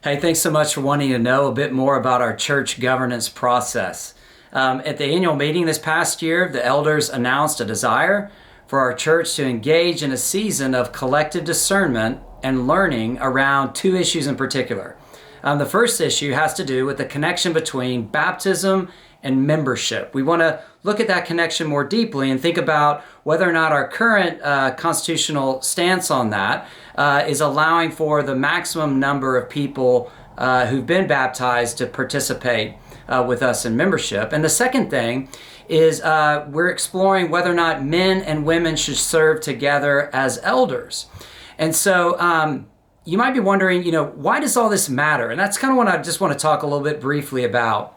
Hey, thanks so much for wanting to know a bit more about our church governance process. At the annual meeting this past year, the elders announced a desire for our church to engage in a season of collective discernment and learning around two issues in particular. The first issue has to do with the connection between baptism and membership. We want to look at that connection more deeply and think about whether or not our current constitutional stance on that is allowing for the maximum number of people who've been baptized to participate with us in membership. And the second thing is we're exploring whether or not men and women should serve together as elders. And so you might be wondering, why does all this matter? And that's kind of what I just want to talk a little bit briefly about.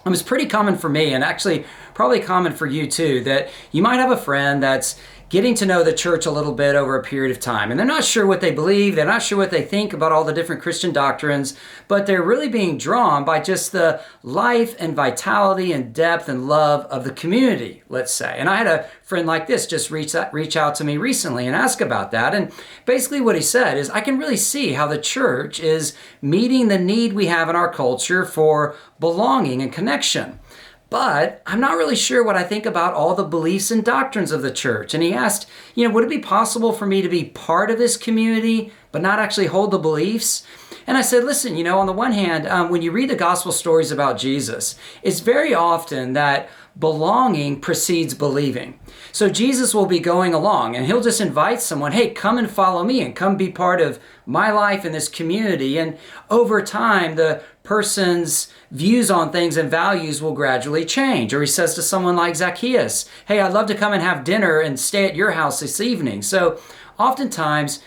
It's pretty common for me, and actually probably common for you too, that you might have a friend that's getting to know the church a little bit over a period of time. And they're not sure what they believe, they're not sure what they think about all the different Christian doctrines, but they're really being drawn by just the life and vitality and depth and love of the community, let's say. And I had a friend like this just reach out to me recently and ask about that. And basically what he said is, I can really see how the church is meeting the need we have in our culture for belonging and connection. But I'm not really sure what I think about all the beliefs and doctrines of the church. And he asked, would it be possible for me to be part of this community, but not actually hold the beliefs? And I said, listen, on the one hand, when you read the gospel stories about Jesus, it's very often that belonging precedes believing. So Jesus will be going along and he'll just invite someone, hey, come and follow me and come be part of my life in this community. And over time, the person's views on things and values will gradually change. Or he says to someone like Zacchaeus, hey, I'd love to come and have dinner and stay at your house this evening. So oftentimes,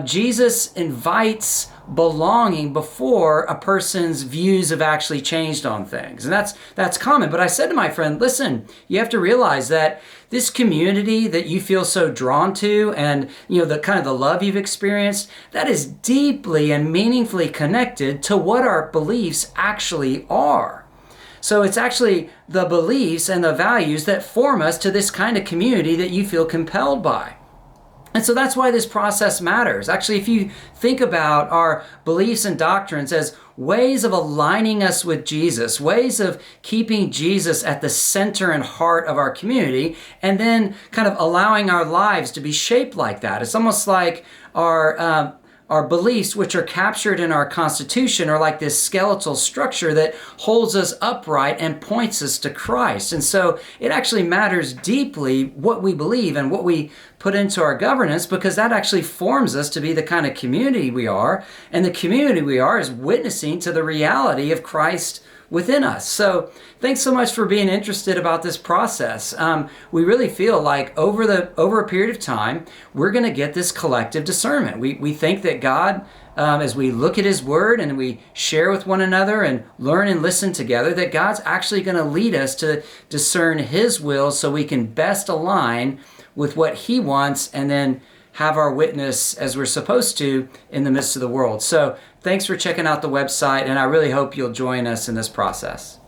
Jesus invites belonging before a person's views have actually changed on things. And that's common. But I said to my friend, listen, you have to realize that this community that you feel so drawn to and the kind of the love you've experienced, that is deeply and meaningfully connected to what our beliefs actually are. So it's actually the beliefs and the values that form us to this kind of community that you feel compelled by. And so that's why this process matters. Actually, if you think about our beliefs and doctrines as ways of aligning us with Jesus, ways of keeping Jesus at the center and heart of our community, and then kind of allowing our lives to be shaped like that. It's almost like our beliefs, which are captured in our Constitution, are like this skeletal structure that holds us upright and points us to Christ. And so it actually matters deeply what we believe and what we put into our governance, because that actually forms us to be the kind of community we are. And the community we are is witnessing to the reality of Christ within us. So thanks so much for being interested about this process. We really feel like over a period of time, we're going to get this collective discernment. We think that God, as we look at his word and we share with one another and learn and listen together, that God's actually going to lead us to discern his will so we can best align with what he wants and then have our witness as we're supposed to in the midst of the world. So thanks for checking out the website, and I really hope you'll join us in this process.